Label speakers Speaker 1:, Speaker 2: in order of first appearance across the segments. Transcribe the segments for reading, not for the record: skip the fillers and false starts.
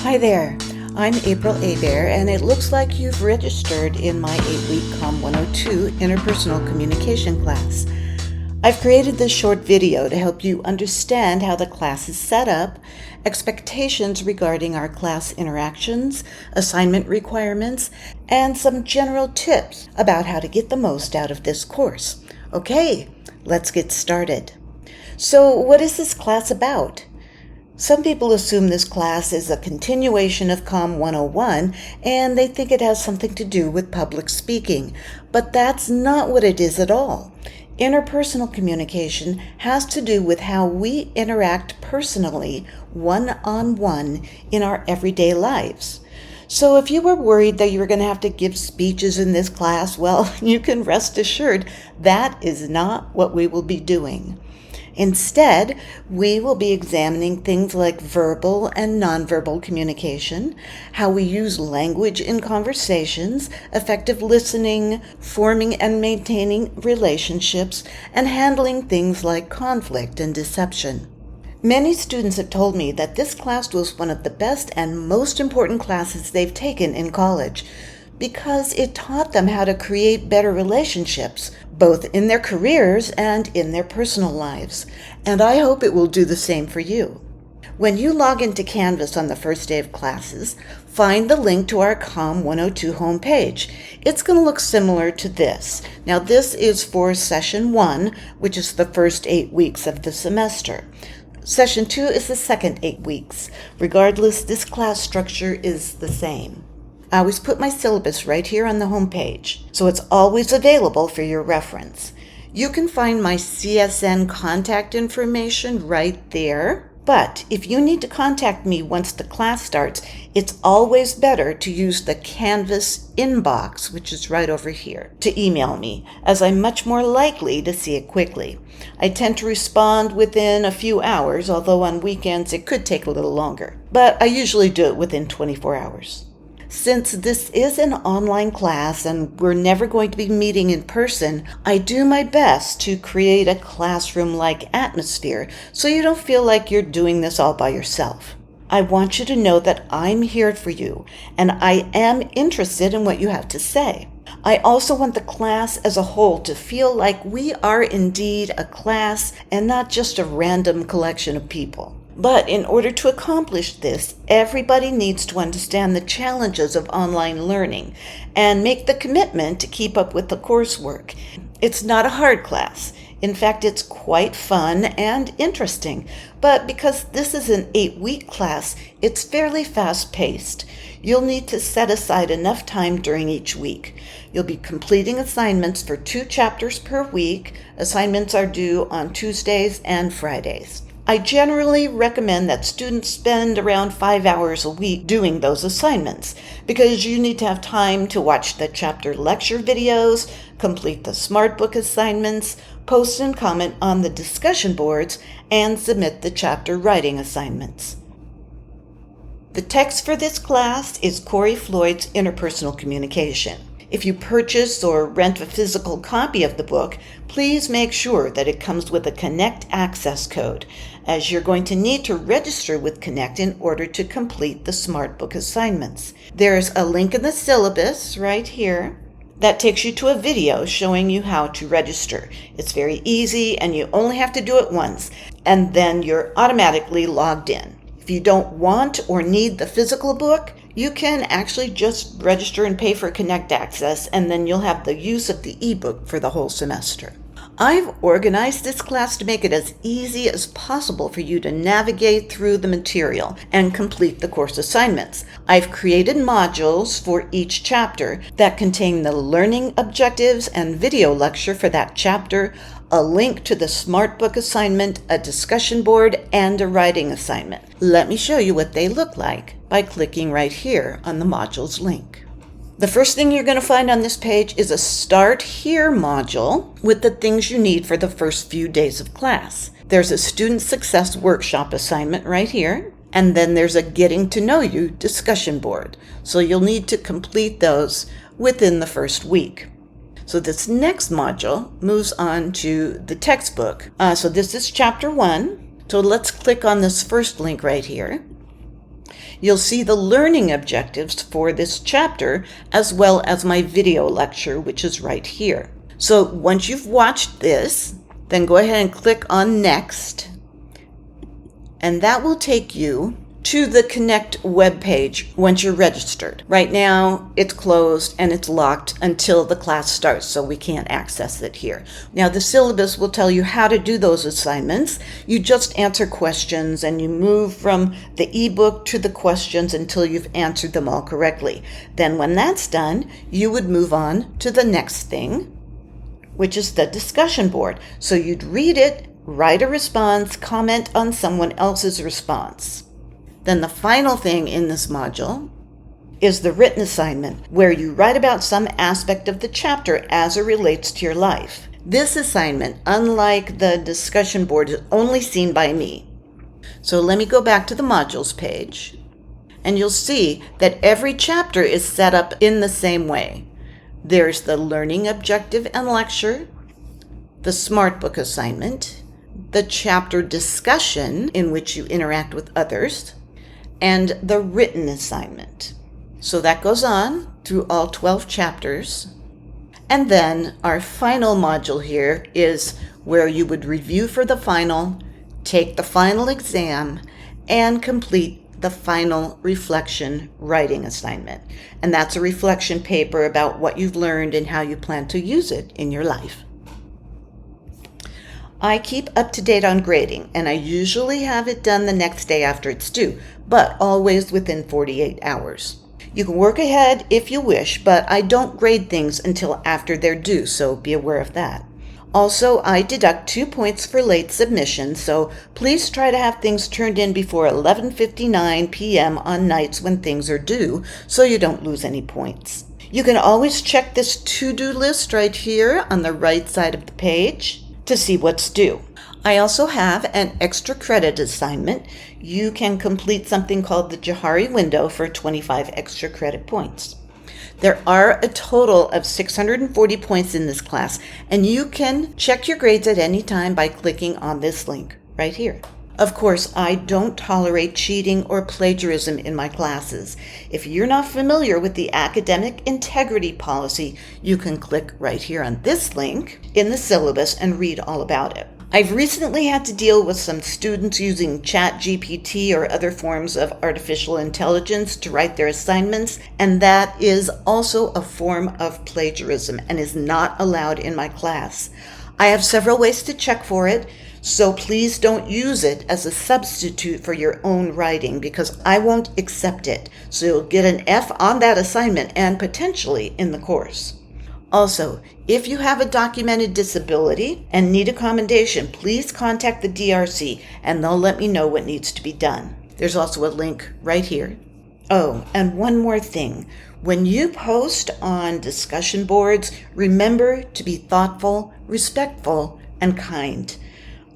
Speaker 1: Hi there, I'm April Adair, and it looks like you've registered in my 8-week COM102 interpersonal communication class. I've created this short video to help you understand how the class is set up, expectations regarding our class interactions, assignment requirements, and some general tips about how to get the most out of this course. Okay, let's get started. So, what is this class about? Some people assume this class is a continuation of COM101 and they think it has something to do with public speaking, but that's not what it is at all. Interpersonal communication has to do with how we interact personally, one-on-one, in our everyday lives. So if you were worried that you were going to have to give speeches in this class, well, you can rest assured that is not what we will be doing. Instead, we will be examining things like verbal and nonverbal communication, how we use language in conversations, effective listening, forming and maintaining relationships, and handling things like conflict and deception. Many students have told me that this class was one of the best and most important classes they've taken in college, because it taught them how to create better relationships, both in their careers and in their personal lives. And I hope it will do the same for you. When you log into Canvas on the first day of classes, find the link to our COM102 homepage. It's going to look similar to this. Now, this is for Session 1, which is the first 8 weeks of the semester. Session 2 is the second 8 weeks. Regardless, this class structure is the same. I always put my syllabus right here on the home page, so it's always available for your reference. You can find my CSN contact information right there, but if you need to contact me once the class starts, it's always better to use the Canvas inbox, which is right over here, to email me, as I'm much more likely to see it quickly. I tend to respond within a few hours, although on weekends it could take a little longer, but I usually do it within 24 hours. Since this is an online class and we're never going to be meeting in person, I do my best to create a classroom-like atmosphere so you don't feel like you're doing this all by yourself. I want you to know that I'm here for you and I am interested in what you have to say. I also want the class as a whole to feel like we are indeed a class and not just a random collection of people. But in order to accomplish this, everybody needs to understand the challenges of online learning and make the commitment to keep up with the coursework. It's not a hard class. In fact, it's quite fun and interesting. But because this is an 8-week class, it's fairly fast-paced. You'll need to set aside enough time during each week. You'll be completing assignments for 2 chapters per week. Assignments are due on Tuesdays and Fridays. I generally recommend that students spend around 5 hours a week doing those assignments because you need to have time to watch the chapter lecture videos, complete the Smart Book assignments, post and comment on the discussion boards, and submit the chapter writing assignments. The text for this class is Corey Floyd's Interpersonal Communication. If you purchase or rent a physical copy of the book, please make sure that it comes with a Connect access code, as you're going to need to register with Connect in order to complete the Smart Book assignments. There's a link in the syllabus right here that takes you to a video showing you how to register. It's very easy and you only have to do it once, and then you're automatically logged in. If you don't want or need the physical book, you can actually just register and pay for Connect access, and then you'll have the use of the ebook for the whole semester. I've organized this class to make it as easy as possible for you to navigate through the material and complete the course assignments. I've created modules for each chapter that contain the learning objectives and video lecture for that chapter, a link to the Smart Book assignment, a discussion board, and a writing assignment. Let me show you what they look like by clicking right here on the modules link. The first thing you're going to find on this page is a Start Here module with the things you need for the first few days of class. There's a Student Success Workshop assignment right here, and then there's a Getting to Know You discussion board. So you'll need to complete those within the first week. So this next module moves on to the textbook. So this is chapter 1. So let's click on this first link right here. you'll see the learning objectives for this chapter, as well as my video lecture, which is right here. So once you've watched this, then go ahead and click on Next, and that will take you to the Connect webpage once you're registered. Right now, it's closed and it's locked until the class starts, so we can't access it here. Now, the syllabus will tell you how to do those assignments. You just answer questions and you move from the ebook to the questions until you've answered them all correctly. Then when that's done, you would move on to the next thing, which is the discussion board. So you'd read it, write a response, comment on someone else's response. Then the final thing in this module is the written assignment, where you write about some aspect of the chapter as it relates to your life. This assignment, unlike the discussion board, is only seen by me. So let me go back to the modules page, and you'll see that every chapter is set up in the same way. There's the learning objective and lecture, the Smart Book assignment, the chapter discussion in which you interact with others, and the written assignment. So that goes on through all 12 chapters. And then our final module here is where you would review for the final, take the final exam, and complete the final reflection writing assignment. And that's a reflection paper about what you've learned and how you plan to use it in your life. I keep up to date on grading, and I usually have it done the next day after it's due, but always within 48 hours. You can work ahead if you wish, but I don't grade things until after they're due, so be aware of that. Also, I deduct 2 points for late submission, so please try to have things turned in before 11:59 p.m. on nights when things are due, so you don't lose any points. You can always check this to-do list right here on the right side of the page to see what's due. I also have an extra credit assignment. You can complete something called the Johari window for 25 extra credit points. There are a total of 640 points in this class, and you can check your grades at any time by clicking on this link right here. Of course, I don't tolerate cheating or plagiarism in my classes. If you're not familiar with the academic integrity policy, you can click right here on this link in the syllabus and read all about it. I've recently had to deal with some students using ChatGPT or other forms of artificial intelligence to write their assignments, and that is also a form of plagiarism and is not allowed in my class. I have several ways to check for it, so please don't use it as a substitute for your own writing, because I won't accept it. So you'll get an F on that assignment and potentially in the course. Also, if you have a documented disability and need accommodation, please contact the DRC and they'll let me know what needs to be done. There's also a link right here. Oh, and one more thing. When you post on discussion boards, remember to be thoughtful, respectful, and kind.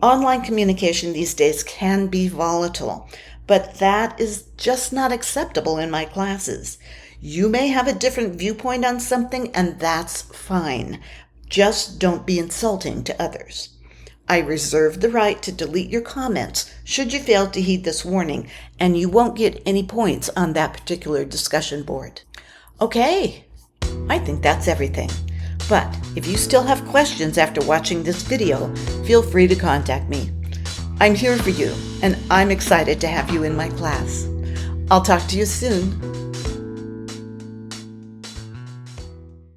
Speaker 1: Online communication these days can be volatile, but that is just not acceptable in my classes. You may have a different viewpoint on something, and that's fine. Just don't be insulting to others. I reserve the right to delete your comments should you fail to heed this warning, and you won't get any points on that particular discussion board. Okay, I think that's everything. But if you still have questions after watching this video, feel free to contact me. I'm here for you, and I'm excited to have you in my class. I'll talk to you soon.